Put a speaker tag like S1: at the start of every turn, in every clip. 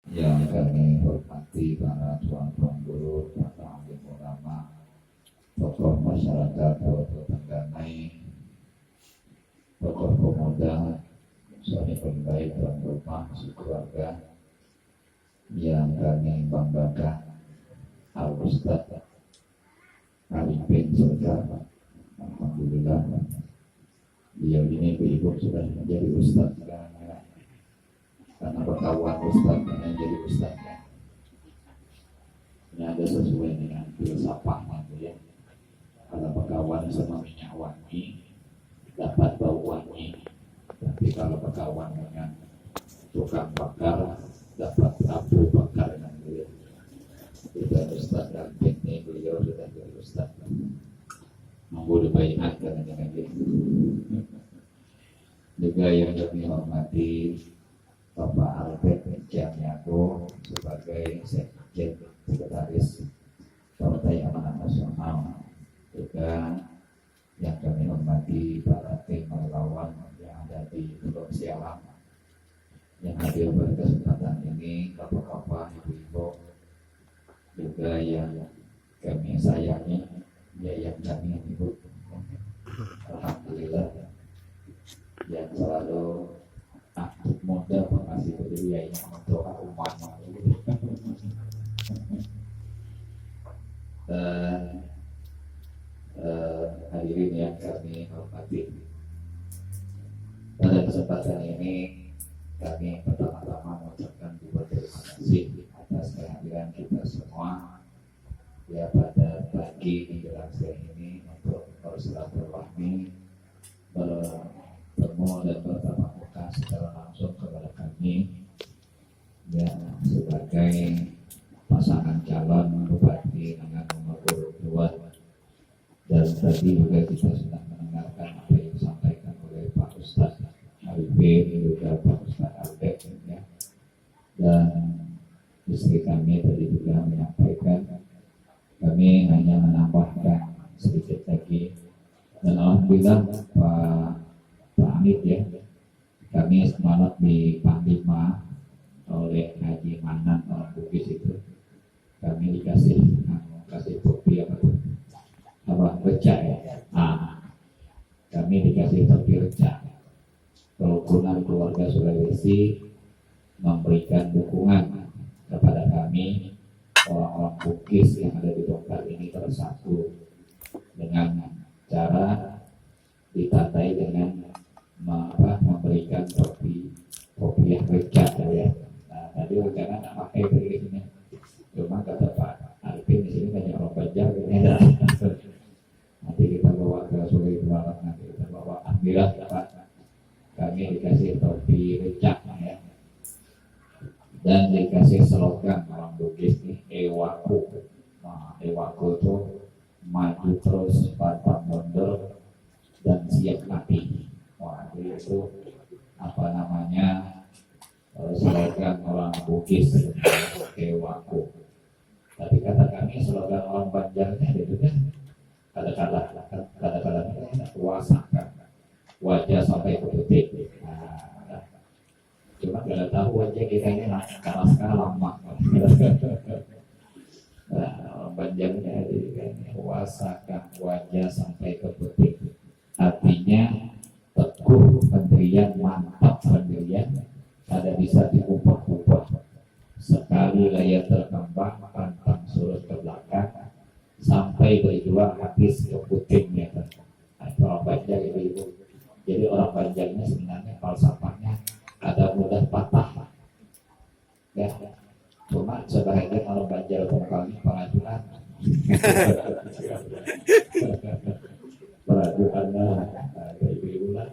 S1: Yang kami hormati para tuan-tuan guru, para alim ulama, tokoh masyarakat, tokoh tengganai, tokoh pemuda, suami pembaik tuan rumah, sekeluarga yang kami banggakan, Al-Ustaz Arifin Sultan. Alhamdulillah, beliau ini ibu sudah menjadi Ustaz karena berkawan Ustaz yang jadi Ustaz ya. Ini ada sesuai dengan filsafahnya ya. Kalau berkawan sama minyak wangi dapat bau wangi, tapi kalau berkawan dengan tukang bakar dapat abu bakar dengan dia. Itu Ustaz dan ini beliau sudah jadi Ustaz. Nunggu dibaiat dengan dia. Juga yang kami hormati Bapak Albert Jamiago sebagai sekretaris Partai Amanat Nasional. Juga yang kami hormati para tim relawan yang ada di Pulau Sialam yang hadir pada kesempatan ini, bapak-bapak, ibu-ibu, juga yang kami sayangi, yang kami ibu. Alhamdulillah yang selalu aktif muda mengasih beliau yang untuk umat dan hadirin yang kami hormati. Pada kesempatan ini kami pertama-tama mengucapkan terima kasih atas kehadiran kita semua ya pada pagi menjelang siang ini untuk bersilaturahmi, bertemu dan bertatap muka secara langsung kepada kami ya sebagai pasangan calon bupati dengan nomor urut 2. Dan tadi juga kita sudah mendengarkan apa yang disampaikan oleh Pak Ustaz Arifin juga Pak Ustaz Albert ya. Dan istri kami tadi juga menyampaikan, kami hanya menambahkan sedikit lagi. Dan alhamdulillah Pak Amit ya, kami semalam di Panglima oleh Haji Manan orang Bugis itu, kami dikasih topi apa recak ya. Kami dikasih topi recak. Kerukunan keluarga Sulawesi memberikan dukungan kepada kami orang-orang Bugis yang ada di Donggala ini bersatu dengan cara ditandai dengan memberikan topi yang recak ya. Nah, tadi rencana nak pakai dari sini, cuma kata Pak Arifin di sini banyak orang Banjar ya. Nanti kita bawa ke Sulawesi Barat, nanti kita bawa ambilah Pak. Kami dikasih topi recak ya. Dan dikasih slogan orang Bugis nih, Ewaku. Nah, Ewaku itu maju terus, pantang mundur, dan siap mati. Wah, itu apa namanya slogan orang Bugis, Ewaku. Tapi kata kami slogan orang Banjarnya itu kan kata-kata wasakan, wajah sampai ke titik. Nah, cuma kalau tahu wajah kita ini kalah lama. Nah, orang Banjarnya ini wasakan, wajah sampai ke titik. Artinya teguh pendirian, mantap pendirian, ada bisa diubah-ubah. Sekali layar terkembang, pantang surut ke belakang, sampai berjuang habis ke putingnya. Nah, itu orang Banjar itu. Jadi orang Banjarnya sebenarnya falsafahnya ada mudah patah. Ya, cuma sebagian orang Banjar kali pengajuan. Perajuannya ibu-ibu lah,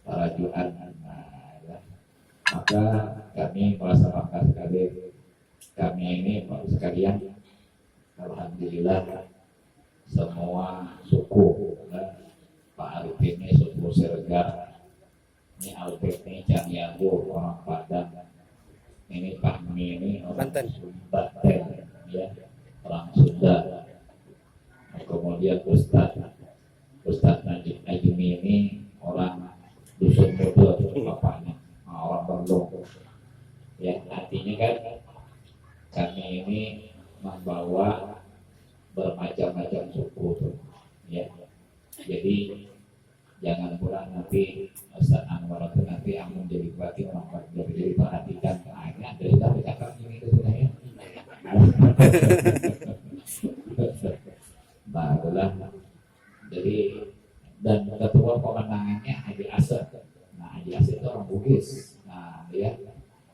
S1: perajuan. Maka kami merasa bangga sekali. Kami ini sekalian, alhamdulillah semua suku. Pak Arifin ini suku Serga, ini Albert ini Jamiago orang Padang, ini Pak Mi ini orang Sunda ya, orang Sunda. Kemudian Ustaz Najib Ajmi ini orang Dusun Muda bapaknya, orang Bandung. Ya, artinya kan kami ini membawa bermacam-macam suku tuh, ya. Jadi jangan pula nanti Ustaz Anwar itu nanti amun jadi bupati orang jadi perhatikan akhirnya dari tadi cakap ini itu sudah ya. Barulah jadi dan ketua pemenangannya Haji Asep. Nah Haji Asep itu orang Bugis. Nah dia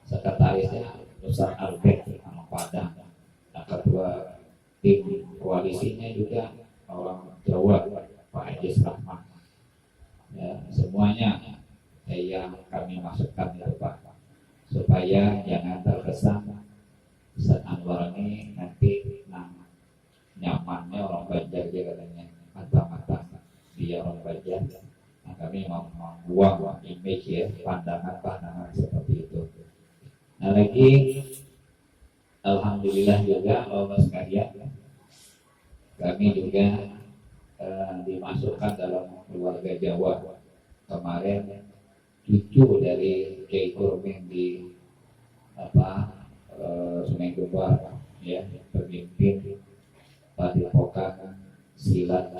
S1: sekretarisnya Ustaz Albert orang Padang. Nah ketua tim koalisinya juga orang Jawa Pak Haji Rahman. Ya, semuanya yang kami masukkan itu Pak supaya jangan terkesan Ustaz Anwar ini nanti nyamannya orang Banjar dia katanya mata-mata dia orang Banjar. Nah, kami mau membuang image ya pandangan seperti itu. Nah lagi alhamdulillah juga Allah sekalian kami juga dimasukkan dalam keluarga Jawa. Kemarin cucu dari Kiai Kurmin di Sungai Gumbar ya pemimpin Padepokan Silat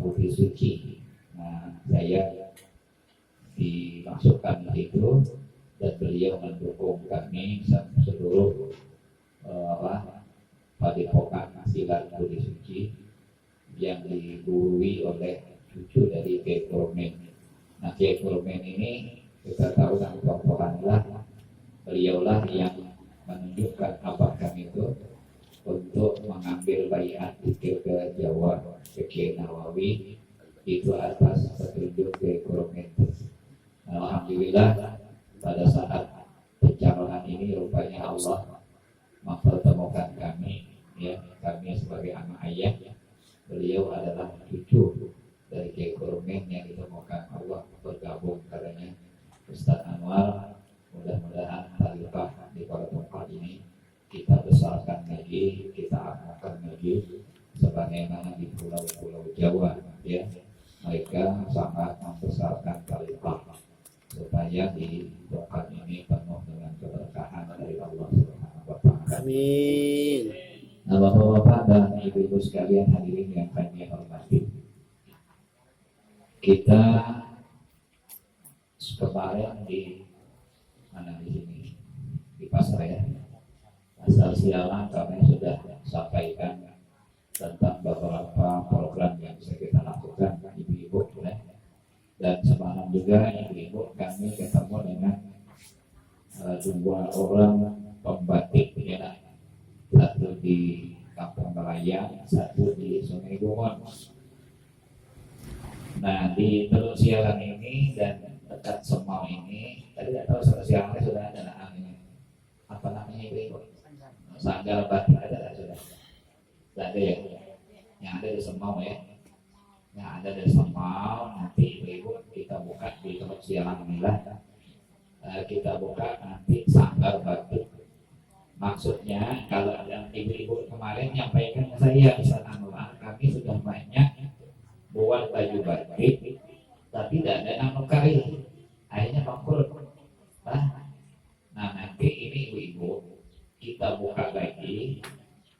S1: Putih Suci. Nah saya dimasukkan di situ dan beliau mendukung kami seluruh Padepokan Silat Putih Suci yang digurui oleh cucu dari Kiai Kurmin. Nah Kiai Kurmin ini kita tahu dan tokohanlah beliaulah yang menunjukkan abah kami itu untuk mengambil baiat ke Jawa ke Kiai Nawawi itu atas petunjuk Kiai Kurmin. Alhamdulillah pada saat pencalonan ini rupanya Allah mempertemukan kami ya kami sebagai anak ayah. Beliau adalah cucu dari Kiai Kurmin yang ditemukan Allah bergabung katanya Ustaz Anwar. Mudah-mudahan khalifah di pada tempat ini kita besarkan lagi, kita amalkan lagi sebagaimana di pulau-pulau Jawa ya mereka sangat membesarkan khalifah supaya di tempat ini penuh dengan keberkahan dari Allah Subhanahu wa taala. Amin. Nah, Bapak-bapak dan Ibu-ibu sekalian hadirin yang kami hormati, kita kemarin di mana di sini di pasar ya, pasar Sialang kami sudah sampaikan tentang beberapa program yang bisa kita lakukan ibu-ibu ya. Dan semalam juga ibu-ibu kami ketemu dengan dua orang pembatik ya. Satu di Kampung Melayan, satu di Sungai Gumon. Nah di Teluk Sialang ini dan dekat Semau ini, tadi tidak tahu Teluk Sialang sudah ada ini. Apa namanya itu? Sanggar Batik ada sudah. Tidak ada ya? Yang ada di Semau ya. Yang ada di Semau nanti ibu kita buka di Teluk Sialang inilah. Kita buka nanti Sanggar Batik. Maksudnya kalau yang ibu-ibu kemarin nyampaikan ke saya Ustaz Anwar, kami sudah banyak buat baju batik tapi tidak ada yang nukari akhirnya bangkrut. Nah nanti ini ibu-ibu kita buka lagi.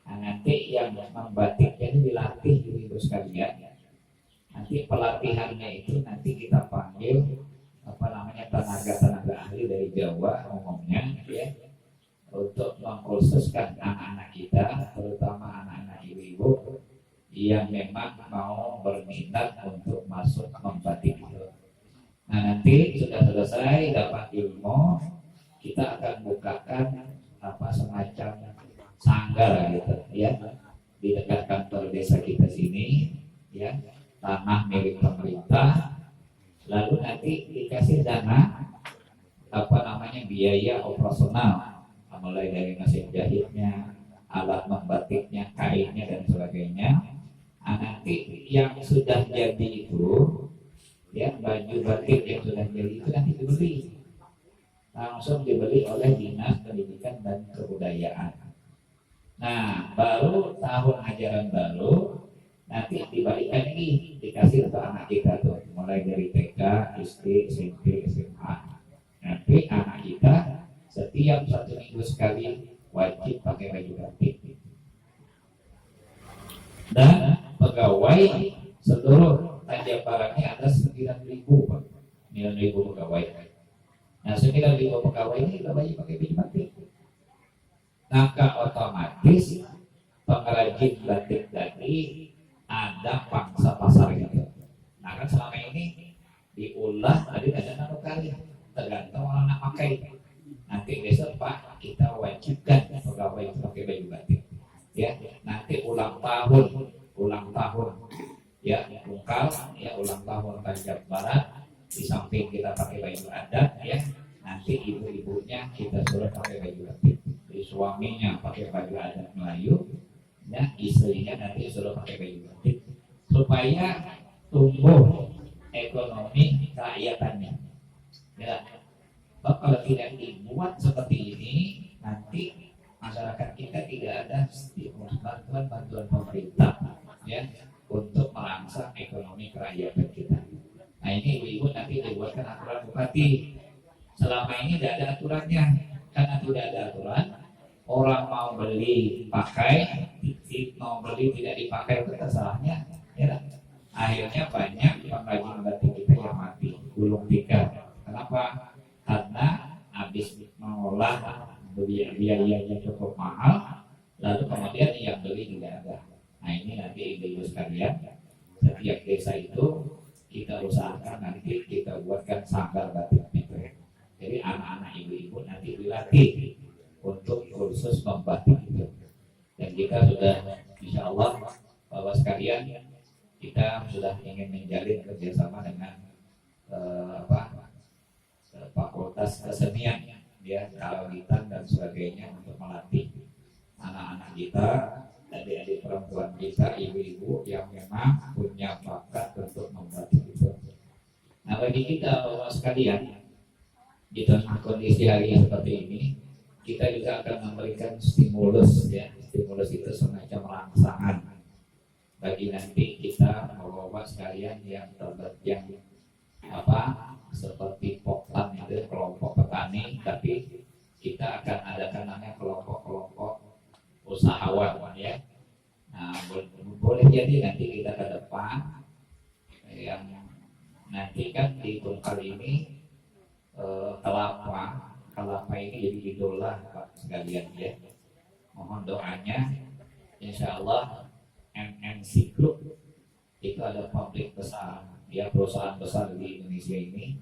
S1: Nah, nanti yang membatiknya ini dilatih ibu-ibu sekalian. Nanti pelatihannya itu nanti kita panggil tenaga ahli dari Jawa umumnya ya untuk mengkhususkan anak-anak kita, terutama anak-anak ibu-ibu yang memang mau berminat untuk masuk membatik itu. Nah nanti sudah selesai dapat ilmu, kita akan bukakan semacam sanggar gitu ya di dekat kantor desa kita sini ya, tanah milik pemerintah. Lalu nanti dikasih dana biaya operasional, mulai dari mesin jahitnya, alat membatiknya, kainnya dan sebagainya. Nah, nanti yang sudah jadi itu, ya baju batik yang sudah jadi itu nanti dibeli, langsung dibeli oleh Dinas Pendidikan dan Kebudayaan. Nah, baru tahun ajaran baru nanti dibalikan lagi, dikasih untuk anak kita tuh, mulai dari TK, SD, SMP, SMA. Nanti anak kita setiap 1 minggu sekali wajib pakai baju batik. Dan pegawai seluruh Tanjung Barangnya ada 9.000 Pak. 9.000 pegawai. Nah 9.000 pegawai ini kita wajib pakai baju batik. Maka otomatis pengrajin batik tadi ada pangsa pasarnya. Nah kan selama ini diulah tadi ada 6 kali, tergantung orang nak pakai. Nanti besok Pak kita wajibkan pegawai pakai baju batik. Ya, nanti ulang tahun ya Bungkal ya ulang tahun Tanjung Barat, di samping kita pakai baju adat ya, nanti ibu-ibunya kita suruh pakai baju batik, jadi suaminya pakai baju adat Melayu ya, istrinya nanti suruh pakai baju batik supaya tumbuh ekonomi kerajaatannya ya. Kalau tidak dibuat seperti ini nanti masyarakat kita tidak ada stimulus bantuan pemerintah ya untuk merangsang ekonomi kerakyatan kita. Nah ini ibu-ibu nanti dibuatkan aturan bupati. Selama ini tidak ada aturannya, karena tidak ada aturan, orang mau beli pakai, mau beli tidak dipakai itu tersalahnya. Ya. Akhirnya banyak pengrajin batik kita yang mati, gulung tikar. Kenapa? Karena habis mengolah biayanya cukup mahal, lalu kemudian yang beli tidak ada. Nah ini nanti ibu-ibu sekalian, setiap desa itu kita usahakan nanti kita buatkan sanggar batik itu. Jadi anak-anak ibu-ibu nanti dilatih untuk kursus membatik itu. Dan kita sudah, insya Allah, Bapak sekalian, kita sudah ingin menjalin kerjasama dengan Fakultas Kesenian ya, karawitan dan sebagainya untuk melatih anak-anak kita, adik-adik perempuan kita, ibu-ibu yang memang punya bakat untuk membatik itu. Nah bagi kita Bapak sekalian, di tengah kondisi hari seperti ini, kita juga akan memberikan stimulus ya. Stimulus itu semacam rangsangan bagi nanti kita Bapak sekalian yang seperti Poklan itu kelompok petani, tapi kita akan adakan namanya kelompok-kelompok usahawan ya. Nah, boleh jadi nanti kita ke depan yang nanti kan di Bungkal ini kelapa ini jadi idola Pak sekalian ya. Mohon doanya, insya Allah MNC Group itu ada pabrik besar, dia perusahaan besar di Indonesia ini,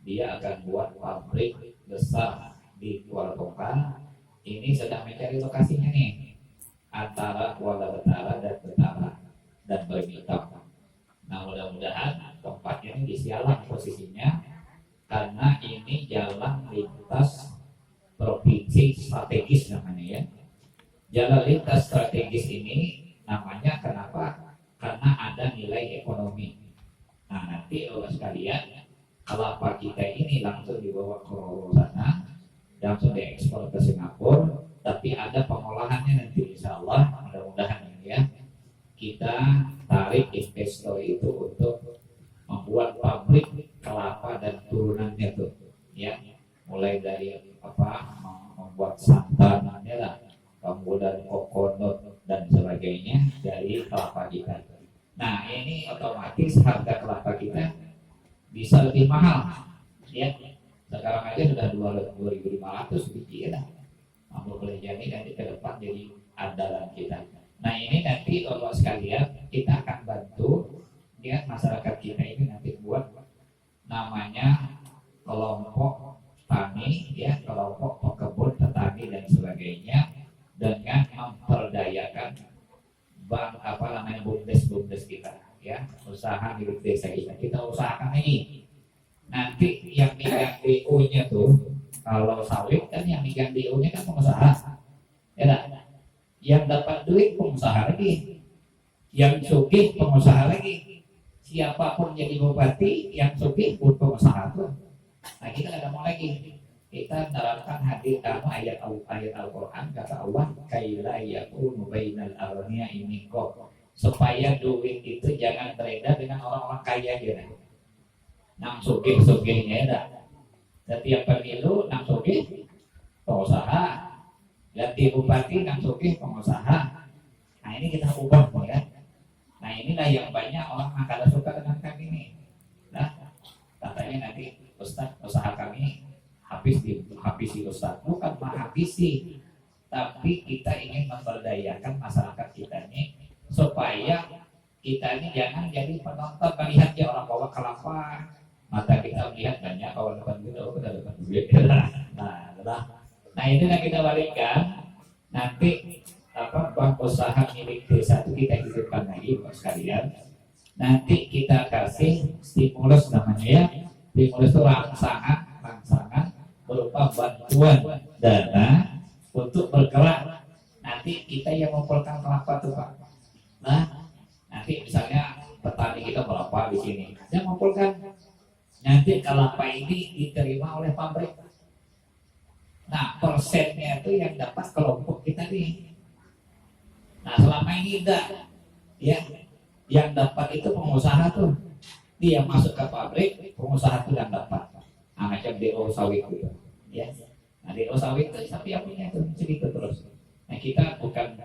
S1: dia akan buat pabrik besar di Kuala Bungkal. Ini sedang mencari lokasinya nih, antara Kuala Betara dan Betara dan Bermitang. Nah mudah-mudahan tempatnya ini di Sialang posisinya, karena ini jalan lintas provinsi strategis namanya ya. Jalan lintas strategis ini namanya kenapa? Karena ada nilai ekonomi. Nah nanti oleh sekalian, kelapa kita ini langsung dibawa ke sana, langsung diekspor ke Singapura, tapi ada pengolahannya nanti insya Allah, mudah-mudahan ya kita tarik investor itu untuk membuat pabrik kelapa dan turunannya tuh ya, mulai dari membuat santanannya lah, kemudian kokonut dan sebagainya dari kelapa kita. Nah ini otomatis harga kelapa kita bisa lebih mahal ya. Sekarang aja sudah 2.500 biji ya. Boleh jadi nanti ke depan jadi andalan kita. Nah ini nanti kalau sekalian kita akan bantu ya masyarakat kita ini nanti buat namanya kelompok tani ya, kelompok pekebun petani dan sebagainya, dengan memperdayakan bumdes kita ya, usaha milik desa kita usahakan ini. Nanti yang megang DO-nya tuh, kalau sawit kan yang megang DO-nya kan pengusaha ya tak? Yang dapat duit pengusaha lagi, yang sugih pengusaha lagi. Siapapun jadi bupati, yang sugih pun pengusaha tuh. Nah kita nggak mau lagi, kita menerapkan ayat Al-Quran, kata Allah, kaila yakunu bainal aghniya'i minkum, supaya duit itu jangan beredar dengan orang-orang kaya gitu. Nang sugih-sugihnya ya. Setiap pemilu nang sugih pengusaha, ganti bupati Kang Sugih pengusaha. Nah ini kita ubah ya. Nah inilah yang banyak orang kada suka dengan kami ini. Nah katanya nanti Ustaz usaha kami habisi Ustaz, bukan menghabisi, tapi kita ingin memberdayakan masyarakat kita ini supaya kita ini jangan jadi penonton melihat ya orang bawa kelapa, mata kita melihat banyak kawan-kawan kita udah dapat duit. Nah ini yang kita balikkan nanti bank usaha milik desa itu kita hidupkan lagi Pak sekalian. Nanti kita kasih stimulus namanya ya. Stimulus itu rangsangan berupa bantuan dana untuk bergerak. Nanti kita yang mengumpulkan kelapa tuh Pak. Nah, nanti misalnya petani kita berapa di sini, dia mengumpulkan. Nanti kelapa ini diterima oleh pabrik. Nah, persennya itu yang dapat kelompok kita nih. Nah, selama ini enggak, ya, yang dapat itu pengusaha tuh. Dia masuk ke pabrik, pengusaha tuh yang dapat. Nah, macam DO sawit gitu, ya. Nah, DO sawit itu siapa yang punya itu sedikit terus. Nah, kita bukan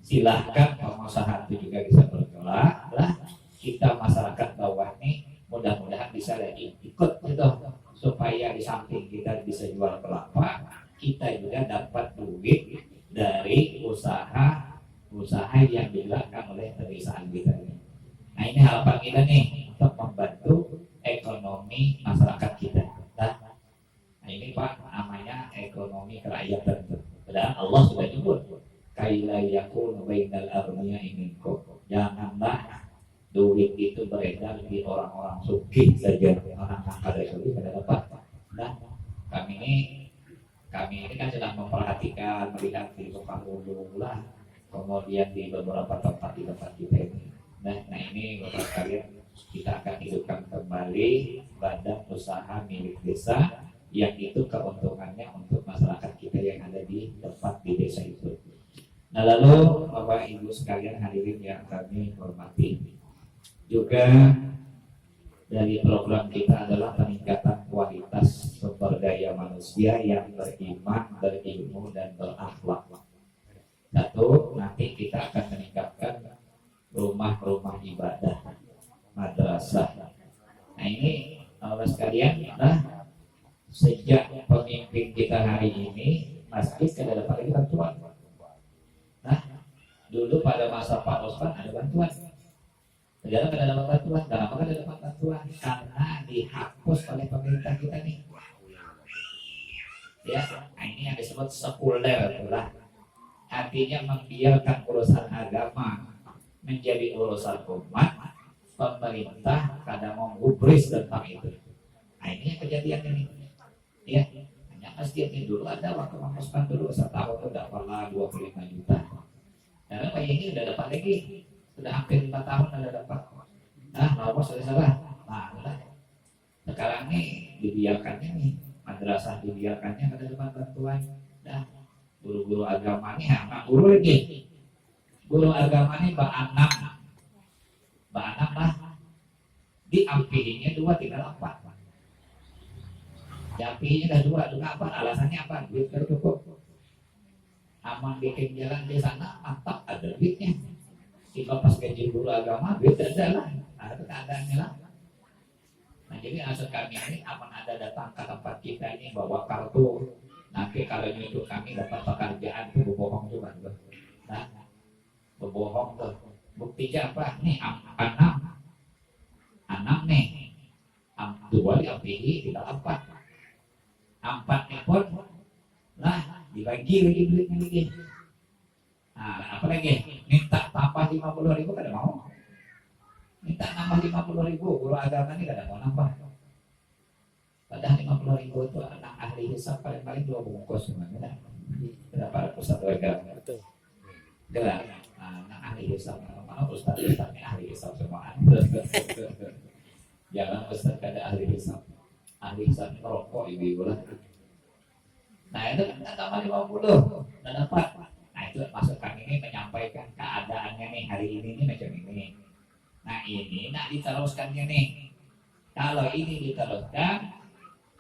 S1: silahkan pengusaha itu juga bisa bergerak lah. Kita masyarakat bawah nih mudah-mudahan bisa lagi ikut gitu supaya di samping kita bisa jual kelapa, kita juga dapat duit dari usaha yang dilakukan oleh pedesaan kita ini. Nah ini harapan kita nih untuk membantu ekonomi masyarakat kita. Nah ini Pak namanya ekonomi kerakyatan. Padahal Allah sudah nyebut kaila yakunu bainal aghniya'i minkum. Janganlah duit itu beredar di orang-orang sugih saja, orang yang kada sugih kada dapat. Nah kami ini kan sedang memperhatikan melihat di Sukabumi lah, kemudian di beberapa tempat di tempat kita ini. Nah ini Bapak sekalian, kita akan hidupkan kembali badan usaha milik desa yang itu keuntungannya untuk masyarakat kita yang ada di tempat di desa itu. Nah lalu Bapak Ibu sekalian hadirin yang kami hormati, juga dari program kita adalah peningkatan kualitas sumber daya manusia yang beriman, berilmu, dan berakhlak. Satu, nanti kita akan meningkatkan rumah-rumah ibadah, madrasah. Nah ini Allah sekalian, nah sejak pemimpin kita hari ini masjid kada dapat lagi bantuan. Nah dulu pada masa Pak Osman ada bantuan. Negara kada dapat bantuan, kenapa kada dapat bantuan? Karena dihapus oleh pemerintah kita nih. Ya, nah ini yang disebut sekuler lah. Artinya membiarkan urusan agama menjadi urusan umat. Pemerintah kada mau gubris tentang itu. Nah ini yang kejadian ini. Ya, hanya masjid ini dulu ada waktu Osman dulu setahun itu dapatlah 25 juta. Nah, Pak ini udah dapat lagi. Sudah hampir 5 tahun ada dapat. Nah, mau sudah salah. Nah, sekarang nih dibiarkannya nih madrasah dibiarkannya ada dapat bantuan. Nah, guru-guru agama nih anak guru lagi. Guru agama nih Mbak Anam lah. Diampihinya 2,38. Diampihinya udah 2,4. Alasannya apa? Duit cukup. Aman bikin jalan di sana mantap ada duitnya. Jika pas gaji guru agama beda lah, ada keadaannya lah. Nah jadi maksud kami ini aman ada datang ke tempat kita ini bawa kartu, nanti kalau nyuruh kami dapat pekerjaan itu berbohong juga. Nah berbohong tuh, buktinya apa? Nih enam nih, 2 diambil tidak 4 nih pun, lah dibagi lagi duitnya lagi. Nah, apa lagi? Minta tambah 50.000 kada mau. Minta tambah 50.000, guru agama ini kada mau nambah. Padahal 50.000 itu anak ahli hisab paling-paling 2 bungkus sebenarnya. Berapa ratus satu agama? Betul. Gelar. Anak ahli hisab, mana ustaz-ustaznya ahli hisab semua. Jangan ustaz kada ahli hisab. Ahli hisab merokok ibu-ibu lah. Nah itu kan tambah 50, dan dapat. Nah itu maksud kami ini menyampaikan keadaannya nih hari ini macam ini. Nah ini nak diteruskannya nih. Kalau ini diteruskan,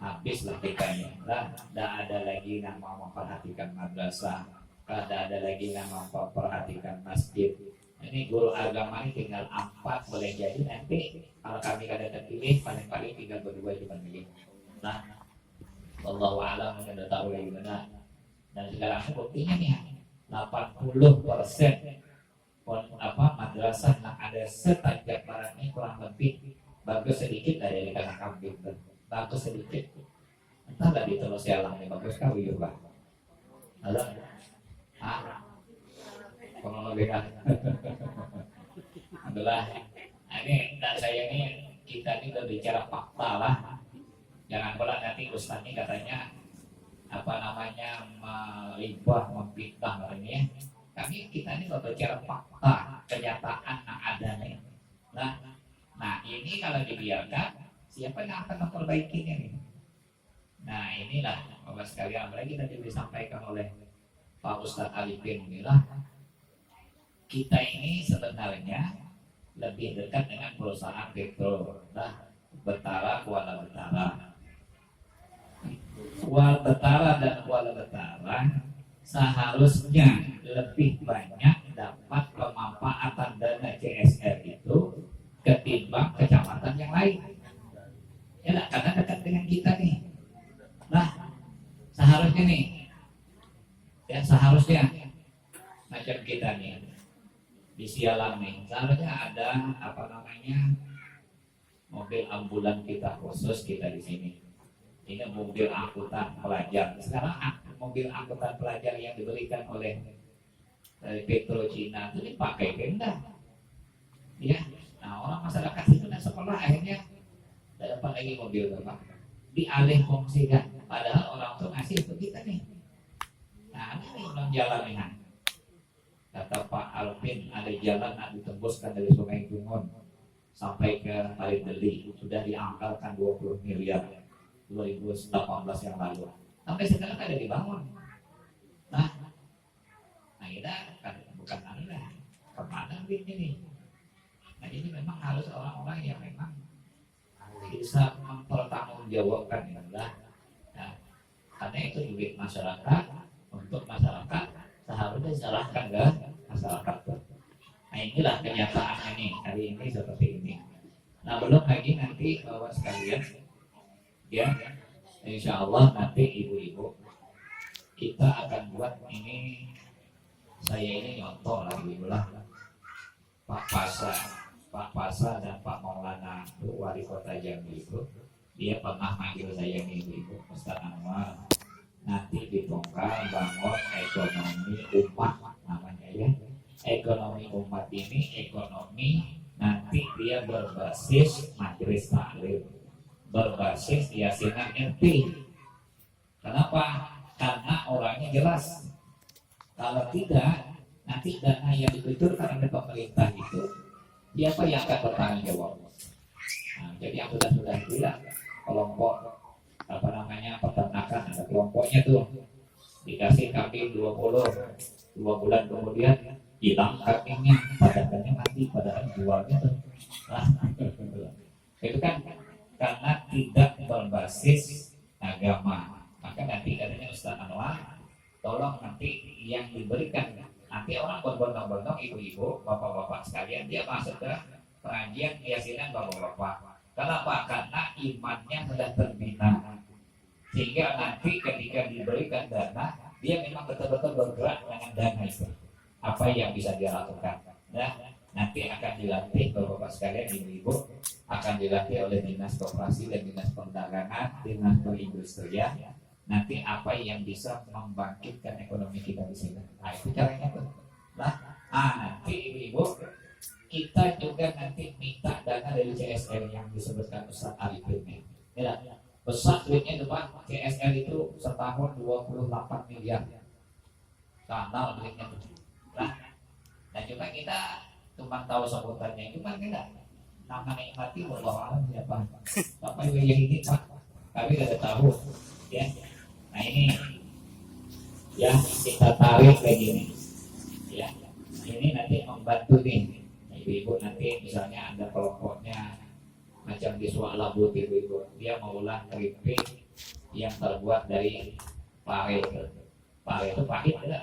S1: habislah kitanya lah. Tidak ada lagi yang mau memperhatikan madrasah, tidak ada lagi yang mau memperhatikan masjid. Ini guru agama ini tinggal 4, boleh jadi nanti kalau kami kada terpilih paling-paling tinggal berdua cuma begini. Nah, wallahu a'lam, kita tahu lagi mana. Dan sekarang buktinya nih 80% madrasah yang ada setajak barat ini kurang lebih bagus sedikit dari kandang kambing, bagus sedikit. Entahlah di Teluk Sialang ini bagus kali juga. Ada, kalau lebih kan, adalah ini dan saya ini kita ini berbicara fakta lah. Jangan pula nanti Ustaz ini katanya melibah, memfitnah ini ya. Kita ini berbicara fakta, kenyataan yang ada nih. Nah ini kalau dibiarkan, siapa yang akan memperbaikinya nih? Nah inilah Bapak sekalian, apalagi tadi disampaikan oleh Pak Ustadz Alipin bilang, kita ini sebenarnya lebih dekat dengan perusahaan Petro, Betara, Kuala Betara. Kuala Betara dan Kuala Betara seharusnya lebih banyak dapat pemanfaatan dana CSR itu ketimbang kecamatan yang lain. Ya lah, karena dekat dengan kita nih. Nah, seharusnya nih, ya seharusnya macam kita nih di Sialang nih, seharusnya ada mobil ambulan kita khusus kita di sini. Ini mobil angkutan pelajar. Sekarang mobil angkutan pelajar yang diberikan oleh Petro Cina itu dipakai enggak? Ya, nah orang masyarakat itu dan sekolah akhirnya tidak dapat lagi mobil bapak. Dialih fungsikan. Padahal orang tuh ngasih untuk kita nih. Nah ini belum jalan nih. Kata Pak Alvin, ada jalan yang ditembuskan dari Sungai Bungon sampai ke Palindeli, sudah dianggarkan 20 miliar 2018 yang lalu. Sampai sekarang ada dibangun. Nah kita kan bukan lah kemana ini. Nah ini memang harus orang-orang yang memang bisa mempertanggungjawabkan inilah. Nah, karena itu duit masyarakat untuk masyarakat seharusnya diserahkan ke masyarakat. Nah inilah kenyataannya nih hari ini seperti ini. Nah belum lagi nanti Bapak sekalian, ya insya Allah nanti ibu-ibu kita akan buat ini. Saya ini nyontoh lagi lah Pak Pasa dan Pak Maulana itu wali kota Jambi itu, dia pernah manggil saya nih ibu Ustaz Anwar, nanti dibongkar bangun ekonomi umat namanya ya. Ekonomi umat ini ekonomi nanti dia berbasis majelis taklim, berbasis yasinan RT. Kenapa? Karena orangnya jelas. Kalau tidak, nanti dana yang dikucurkan oleh pemerintah itu siapa yang akan bertanggung jawab? Nah, jadi yang sudah bilang kelompok peternakan ada kelompoknya tuh dikasih kambing 2 bulan kemudian hilang kambingnya, padahalnya mati, padahal jualnya tuh. Nah, itu kan karena tidak berbasis agama. Maka nanti katanya Ustaz Anwar, tolong nanti yang diberikan, nanti orang berbondong-bondong ibu-ibu, bapak-bapak sekalian, dia masuk ke pengajian keyakinan bapak-bapak. Kenapa? Karena imannya sudah terbina, sehingga nanti ketika diberikan dana, dia memang betul-betul bergerak dengan dana itu. Apa yang bisa dia lakukan? Nah, nanti akan dilatih bapak-bapak sekalian, ibu-ibu akan dilatih oleh Dinas Koperasi dan Dinas Perdagangan, Dinas Perindustrian. Nanti apa yang bisa membangkitkan ekonomi kita di sini? Nah itu caranya tuh. Nanti ibu-ibu kita juga nanti minta dana dari CSR yang disebutkan Ustaz Arifin. Ya, besar duitnya itu Pak. CSR itu setahun 28 miliar. Kanal duitnya tuh. Dan juga kita cuma tahu sebutannya, cuma enggak nama nikmati wallahu a'lam siapa. Bapak yang ini Pak, kami tidak tahu. Ya. Nah ini ya kita tarik kayak gini ya, ini nanti membantu nih ibu-ibu. Nanti misalnya ada kelompoknya macam di Suak Labut ibu-ibu, dia mau ulang keripik yang terbuat dari pare. Pare itu pahit ya.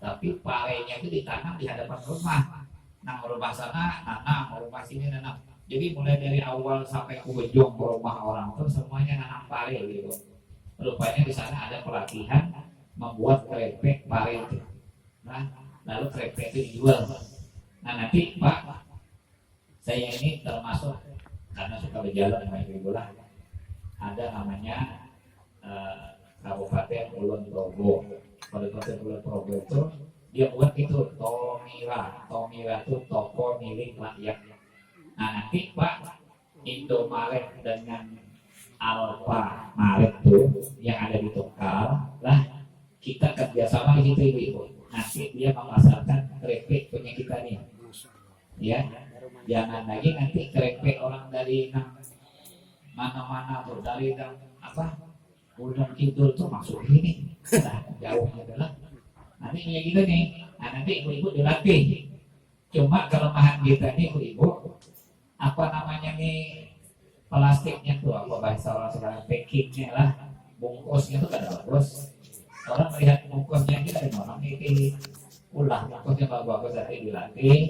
S1: Tapi parenya itu ditanam di hadapan rumah. Nah rumah sana nanam, rumah sini nanam. Jadi mulai dari awal sampai ke ujung rumah orang itu semuanya nanam pare gitu. Rupanya di sana ada pelatihan membuat keripik pare itu. Nah, lalu keripik itu dijual. Nah nanti Pak, saya ini termasuk karena suka berjalan dengan ibu lah. Ada namanya Kabupaten Kulon Progo. Kabupaten Kulon Progo itu dia buat itu Tomira. Tomira itu toko milik rakyat. Nah nanti Pak, Indomaret dengan Alfa Maret tuh yang ada di Tokal lah, kita kerjasama di situ ibu. Nanti dia memasarkan keripik punya kita nih, ya. Jangan lagi nanti keripik orang dari mana-mana tuh, dari apa Gunung Kidul tuh masuk ini, nah, jauhnya adalah nanti punya kita nih. Nah nanti ibu-ibu dilatih. Cuma kelemahan kita nih ibu-ibu, apa namanya nih, plastiknya tuh apa bahasa orang sekarang, packingnya lah, bungkusnya tuh kada bagus. Orang melihat bungkusnya aja dari orang ini ulah bungkusnya bagus, nanti dilatih.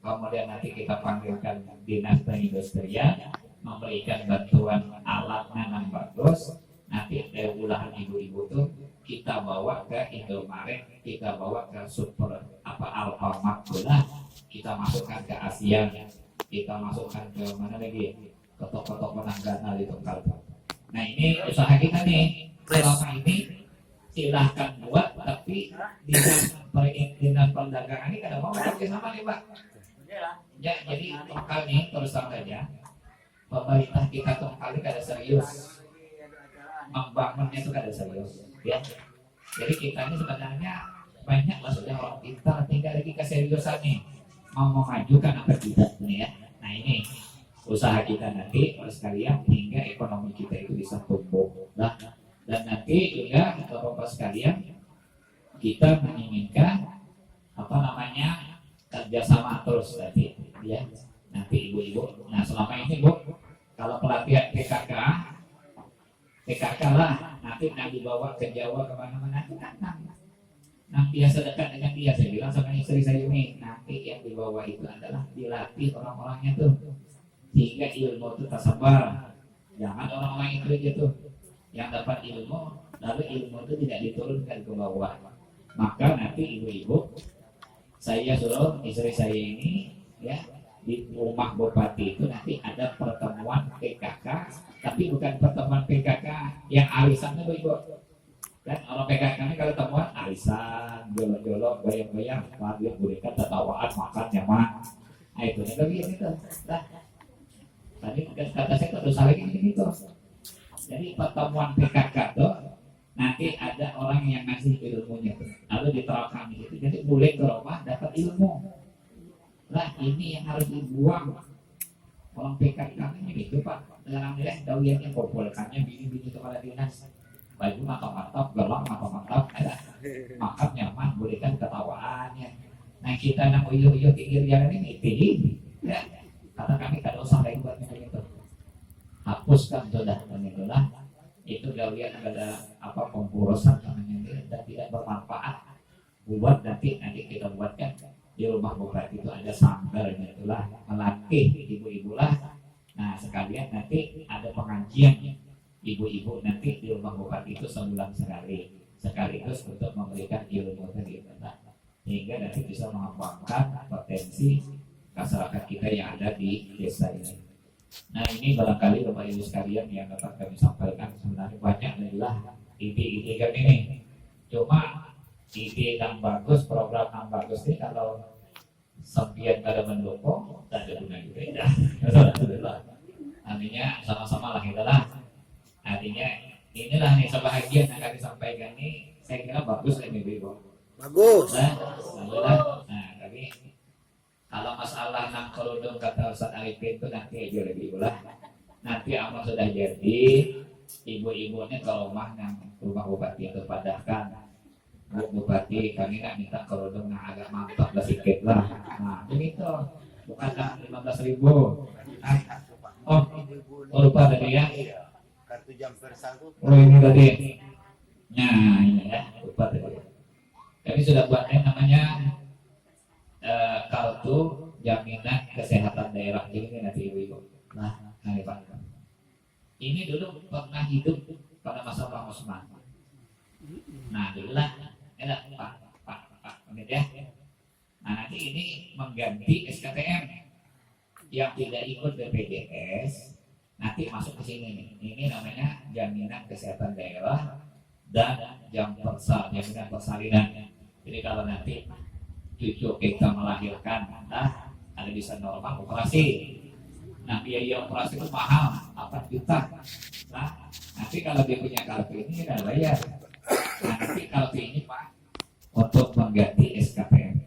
S1: Kemudian nanti kita panggilkan dinas perindustrian memberikan bantuan alat nanam bagus. Nanti dari ulahan ibu-ibu tuh kita bawa ke Indomaret, kita bawa ke super apa Alfamart lah, kita masukkan ke Asia, kita masukkan ke mana lagi, ke toko-toko Nanggana di Tokal. Nah ini usaha kita nih. Selama ini silahkan buat, tapi dinas perdagangan ini kadang mau bekerja sama nih Pak. Ya jadi Tokal nih terus saja pemerintah kita Tokal ini kada serius membangunnya itu kada serius ya. Jadi kita ini sebenarnya banyak lah sudah orang pintar, tinggal lagi keseriusan nih mau memajukan apa tidak nih ya. Nah ini usaha kita nanti oleh sekalian hingga ekonomi kita itu bisa tumbuh. Nah, dan nanti juga Bapak sekalian kita menginginkan apa namanya kerjasama terus tadi ya. Nanti ibu-ibu, nah selama ini Bu, kalau pelatihan PKK lah, nanti dibawa ke Jawa kemana-mana itu kan nah biasa dekat dengan dia. Saya bilang sama istri saya ini, nanti yang dibawa itu adalah dilatih orang-orangnya tuh sehingga ilmu itu tersebar. Jangan orang-orang itu aja tuh yang dapat ilmu lalu ilmu itu tidak diturunkan ke bawah. Maka nanti ibu-ibu saya suruh istri saya ini ya di rumah bupati itu nanti ada pertemuan PKK, tapi bukan pertemuan PKK yang arisan itu ibu. Kan orang PKK ini kalau temuan arisan, jolok-jolok, goyang-goyang, lihat berikan tertawaan, makan nyaman. Nah itu nih lagi itu. Nah, tadi kata saya terus lagi ini tuh. Jadi pertemuan PKK tuh nanti ada orang yang ngasih ilmunya tuh, lalu diterapkan di situ. Jadi boleh ke rumah dapat ilmu. Lah ini yang harus dibuang. Orang PKK ini gitu Pak. Alhamdulillah dawiannya kumpulkannya bini-bini kepala dinas. Baju mantap-mantap, gelang mantap-mantap, ada makan nyaman, berikan ketawaannya. Nah kita nak uyuh-uyuh pikir jalan ini ya. Kata kami kada usah lagi buat itu. Hapuskan sudah itulah. Itu dawian ada apa pemburusan namanya dan tidak bermanfaat. Buat nanti kita buatkan di rumah bupati itu ada sanggarnya itulah, melatih ibu-ibu lah. Nah sekalian nanti ada pengajian ibu-ibu nanti di rumah bupati itu sebulan sekaligus untuk memberikan ilmu tadi hingga nanti bisa mengembangkan potensi masyarakat kita yang ada di desa ini. Nah ini barangkali Bapak Ibu sekalian yang dapat kami sampaikan. Sebenarnya banyak adalah ide-ide kami ini. Cuma ide yang bagus, program yang bagus ini kalau sampian kada mendukung, tak ada guna juga ya. Alhamdulillah. Artinya sama-sama lah kita lah. Artinya inilah nih sebahagian yang kami sampaikan ini, saya kira bagus ini Ibu. Bagus. Alhamdulillah. Nah, tapi kalau masalah nang kerudung kata Ustaz Arifin itu nanti aja lagi lah. Nanti amal sudah jadi, ibu-ibunya ke rumah bupati itu padahkan. Bu Bupati kami nak minta kerudung yang agak mantap lah sedikit lah. Nah begitu, bukan 15.000. Oh lupa tadi ya. Kartu
S2: jam bersatu.
S1: Oh ini tadi. Nah ini ya, lupa tadi. Kami sudah buat yang namanya kartu jaminan kesehatan daerah ini nanti ibu. Nah, ini Pak. Ini dulu pernah hidup pada masa Pak Osman. Nah, dulu lah, Pak, ya. Nah, nanti ini mengganti SKTM yang tidak ikut BPJS, nanti masuk ke sini nih. Ini namanya jaminan kesehatan daerah dan jaminan persalinan. Jadi kalau nanti cucu kita melahirkan, ada bisa normal operasi. Nah, biaya operasi itu mahal, 4 juta. Nah, nanti kalau dia punya kartu ini kita bayar. Nah, nanti kartu ini Pak untuk mengganti SKTM.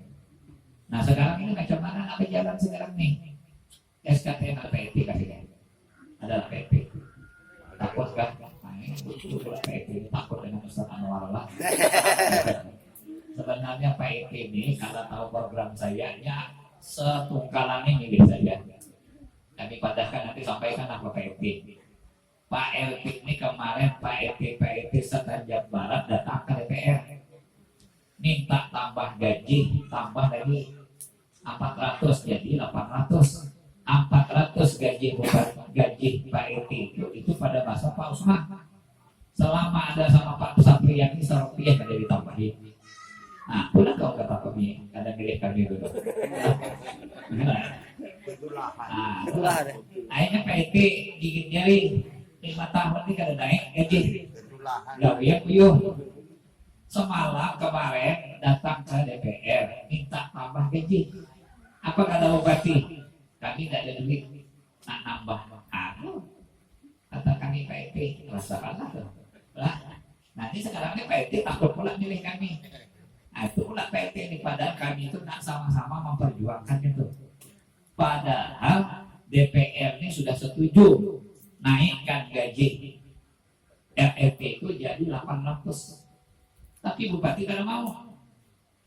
S1: Nah, sekarang ini macam mana apa jalan sekarang nih? SKTM atau PET kasihnya? Ada PET. Takut kan? Nah, ini itu PET ini takut dengan Ustaz Anwar lah. Sebenarnya PET ini kalau tahu program saya ya setungkalannya milik saya. Kami padahkan nanti sampaikan apa PET. Pak LT ini kemarin PET setanjab barat datang ke DPR minta tambah gaji, tambah lagi 400 jadi 800. 400 gaji bukan gaji Pak LT itu pada masa Pak Usman. Selama ada sama Pak Sapriani Sarupiah ada ditambahin. Nah, pulang kau kata kami, kadang milih kami dulu. Nah, akhirnya PET gigit jari 5 tahun ini kada naik gaji. Gawian puyuh. Semalam kemarin datang ke DPR minta tambah gaji. Apa kata bupati? Kami tidak ada duit. Nak nambah. Kata kami PET rasakanlah tuh. Nanti sekarang ini PET takut pula milih kami. Nah, itu pula PET ini padahal kami itu nak sama-sama memperjuangkan itu. Padahal DPR ini sudah setuju naikkan gaji RRT itu jadi 800. Tapi bupati kada mau.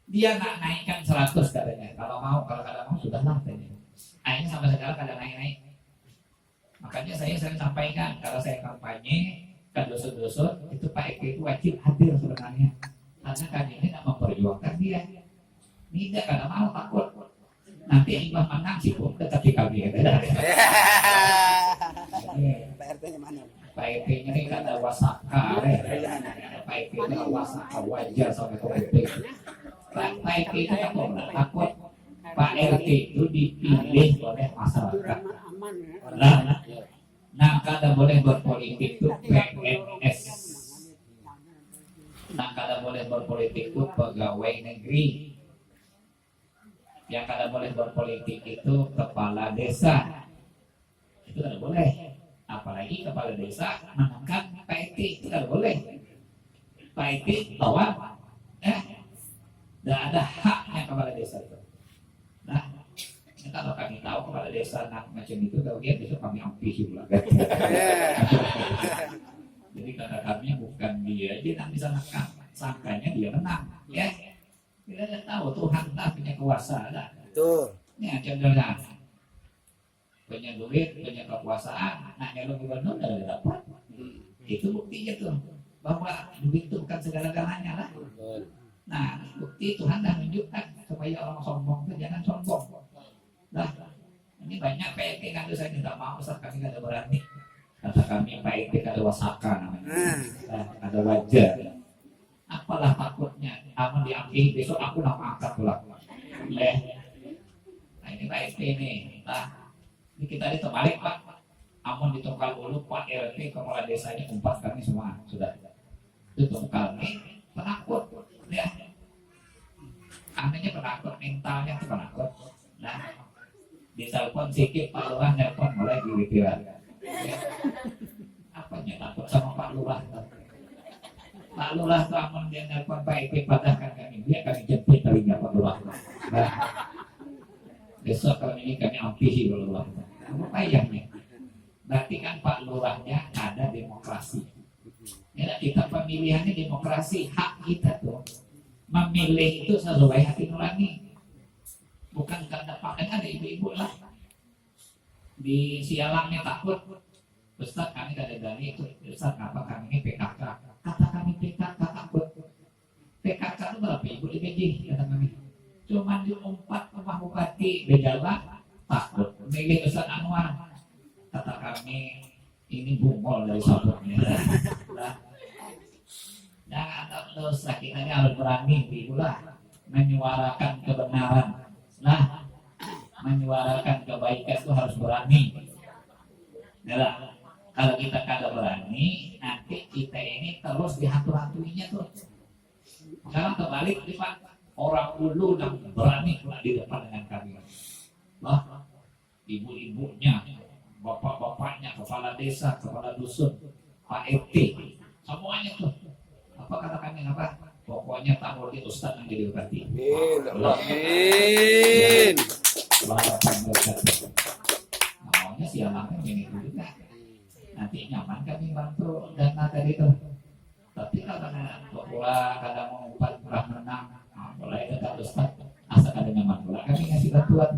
S1: Dia nak naikkan 100 katanya. Kalau kada mau sudah lah katanya. Akhirnya sampai sekarang kada naik-naik. Makanya saya sering sampaikan kalau saya kampanye ke dusun-dusun itu Pak Eko itu wajib hadir sebenarnya. Karena kami ini tidak memperjuangkan dia. Tidak kada mau, takut. Nanti Imbah menang sih pun tetapi kami ada.
S2: Pak RT-nya mana?
S1: Pak RT-nya ini kada wasaka. Pak RT-nya wasaka wajar sampai ke RT. Pak RT itu takut. Pak RT itu dipilih oleh masyarakat. Nah, kada boleh berpolitik itu PNS. Nah, kada boleh berpolitik itu pegawai negeri. Yang kada boleh berpolitik itu kepala desa. Itu kada boleh. Apalagi kepala desa menekan PET itu kada boleh. PET lawan tidak ada haknya kepala desa itu. Nah, kalau kami tahu kepala desa nak macam itu, kalau dia besok kami ampisi pula. Jadi kata kami bukan dia nak bisa nakal, sangkanya dia menang, ya. Kita tidak tahu Tuhan tak punya kuasa, ada.
S2: Betul.
S1: Ini contohnya, punya duit, punya kekuasaan, nak nyalon gubernur tidak dapat. Itu buktinya tuh bahwa duit itu bukan segala-galanya lah. Nah, bukti Tuhan dah menunjukkan supaya orang sombong itu jangan sombong. Nah, ini banyak PET kan saya tidak mau, Ustaz kami tidak berani. Kata kami PET ada wasaka namanya. Ada wajar. Apalah takutnya, aman diambil besok aku nak angkat pulang. Nah ini PET ini. Nah, ini kita ditebalik Pak. Amun ditungkal dulu Pak RT kepala desanya 4 kami semua sudah. Itu tungkal nih penakut. Ya, anehnya penakut, mentalnya itu penakut. Nah, di telepon sikit Pak Lurah nelpon mulai diwikiran. Apanya takut sama Pak Lurah? Pak Lurah tuh amun dia nelpon Pak Eko padahkan kami, dia kami jepit telinga Pak Lurah. Nah, besok kali ini kami ampisi Pak Lurah. Apa payahnya? Berarti kan Pak Lurahnya ada demokrasi. Ya, kita pemilihannya demokrasi, hak kita tuh memilih itu sesuai hati nurani, bukan karena pakai ada ibu-ibu lah di sialangnya takut Ustaz kami dari itu, Ustaz apa kami ini PKK? Kata kami PKK takut. PKK itu berapa ibu di gaji kata kami. Cuma diumpat rumah bupati Bejawa takut. Milih Ustaz Anwar. Kata kami ini bungol dari sabunnya. Jangan tak dosa, kita ini harus berani itulah menyuarakan kebenaran. Nah, menyuarakan kebaikan itu harus berani. Nah, kalau kita kagak berani, nanti kita ini terus dihantu-hantuinya tuh. Sekarang terbalik, Pak. Orang dulu yang berani di depan dengan kami. Wah, ibu-ibunya, bapak-bapaknya, kepala desa, kepala dusun, Pak RT, semuanya tuh. Apa kata kami apa? Pokoknya tak boleh Ustaz yang jadi bupati.
S3: Amin.
S1: Maunya siapa ini juga. Nanti nyaman kami bantu dana tadi itu. Tapi kalau pula kadang mau umpat kurang menang, mulai dekat Ustaz, asal ada nyaman pula kami ngasih bantuan.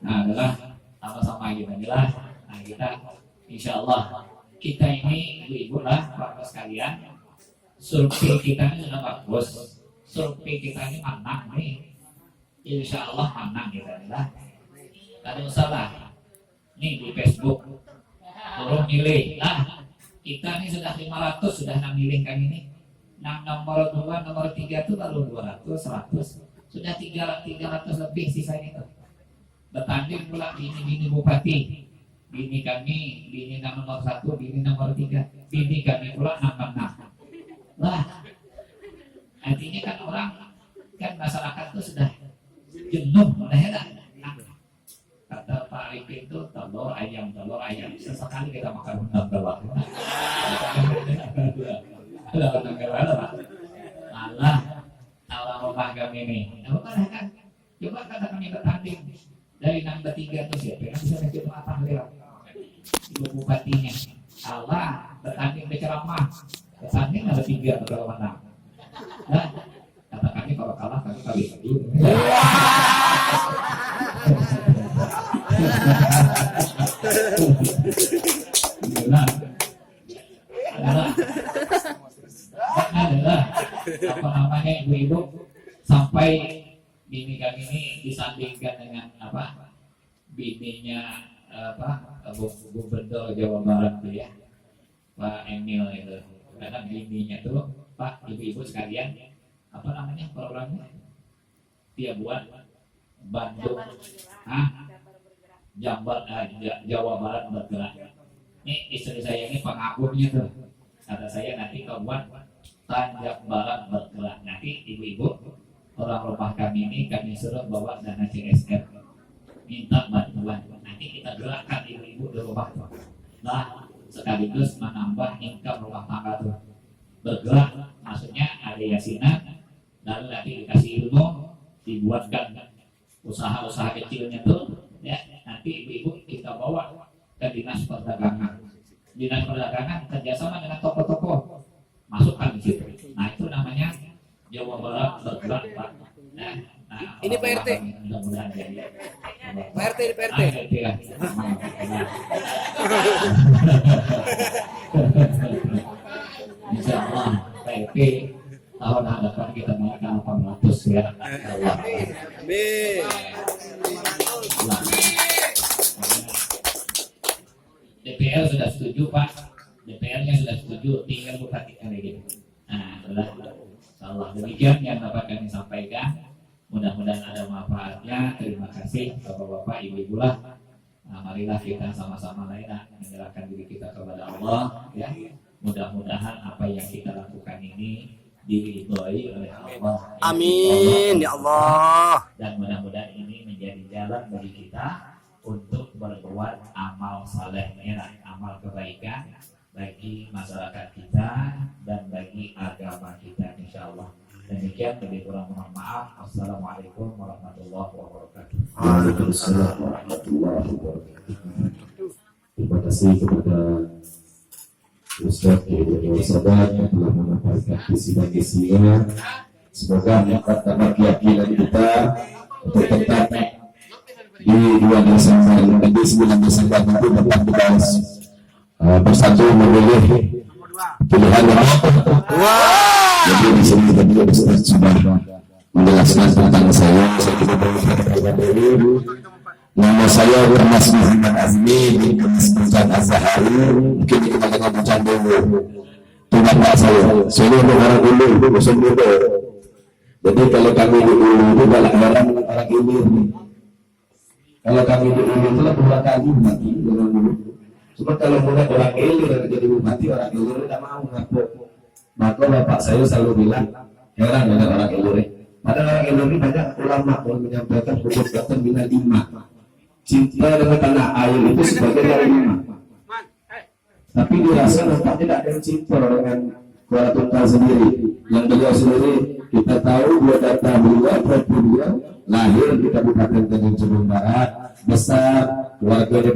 S1: Nah, adalah sama-sama kita jelas. Nah, kita insya Allah kita ini ibu-ibu lah, bapak sekalian, survei kita ini sudah bagus, survei kita ini menang nih, insya Allah menang kita lah. Tidak usah lah, nih di Facebook, turun milih lah, kita ini sudah 500, sudah 6 milih kami ini, nomor 2, nomor 3 itu baru 200, 100, sudah 300 lebih sisanya itu. Bertanding pula bini bupati. Bini kami, bini nomor 1, bini nomor 3, bini kami pula nomor 6. Lah, artinya kan orang, kan masyarakat itu sudah jenuh, udah heran. Kata Pak Arifin itu telur ayam. Sesekali kita makan undang telur. Malah, orang rumah kami ini, kan? Coba kata kami bertanding dari nomor 3 itu siapa yang bisa menjadi apa beliau? Ibu bupatinya Allah bertanding berceramah, bertanding ada 3 kalau menang. Nah, kata kami kalau kalah kami kali dulu. Adalah apa namanya ibu-ibu sampai bini kami ini disandingkan dengan apa bininya Gubernur Jawa Barat tuh ya, Pak Emil itu. Karena bininya tuh Pak ibu-ibu sekalian apa namanya programnya dia buat Bandung, Jawa Barat bergerak. Ini istri saya ini pengagumnya tuh. Kata saya nanti kau buat Tanjak Barat bergerak. Nanti ibu-ibu orang rumah kami ini kami suruh bawa dana CSR, minta bantuan. Nanti kita gerakkan ibu-ibu di rumah tuh. Nah, sekaligus menambah income rumah tangga tuh. Bergerak, maksudnya ada yasinan, lalu nanti dikasih ilmu, dibuatkan usaha-usaha kecilnya tuh, ya. Nanti ibu-ibu kita bawa ke dinas perdagangan. Dinas perdagangan kerjasama dengan toko-toko, masukkan di situ. Nah itu namanya Jawa Barat bergerak Pak. Nah,
S3: ini Pak RT.
S1: Mudah-mudahan jadi.
S3: Pak RT di Pak RT.
S1: Insya Allah Pak RT tahun hadapan kita naik ke 800 ya.
S3: Amin.
S1: DPR sudah setuju Pak, DPR-nya sudah setuju, tinggal bupati kali gitu. Nah, Allah demikian yang dapat kami sampaikan. Mudah-mudahan ada manfaatnya. Terima kasih bapak-bapak, ibu-ibu lah. Nah, marilah kita sama-sama lainlah menyerahkan diri kita kepada Allah. Ya, mudah-mudahan apa yang kita lakukan ini diridhoi oleh Allah.
S3: Amin ya Allah.
S1: Dan mudah-mudahan ini menjadi jalan bagi kita untuk berbuat amal saleh, amal kebaikan bagi masyarakat kita dan bagi agama kita insyaallah. Demikian, lebih kurang mohon maaf. Assalamualaikum warahmatullahi wabarakatuh.
S4: Waalaikumsalam warahmatullahi wabarakatuh. Terima kasih kepada Ustaz Kiai Sabar yang telah menyampaikan visi-misinya. Semoga meningkatkan keyakinan kita untuk tetap di 2 Desember, di 9 Desember nanti dapat kita bersatu memilih pilihan yang jadi di sini tadi Ustaz sudah menjelaskan tentang saya tidak boleh nama saya Mas Muhammad Azmi bin Bucan Az-Zahari, mungkin kita kenal Bucan dulu itu bapak saya orang Ulu, Bosan Muda. Jadi kalau kami di Ulu itu galak orang Ulu. Kalau kami di Ulu itu lah 2 kali mati orang Ulu. Cuma kalau mulai orang Ulu jadi mati orang Ulu tidak mau ngaku. Maka bapak saya selalu bilang heran dengan orang Ulu. Padahal orang Ulu ini banyak ulama yang menyampaikan hukum kata bina 5. Cinta dengan tanah air itu sebagai dari 5. Tapi dirasa nampak tidak ada yang cinta dengan Kuala Tungkal sendiri. Yang beliau sendiri kita tahu dia data beliau, beliau lahir di Kabupaten Tanjung Jabung Barat, besar keluarga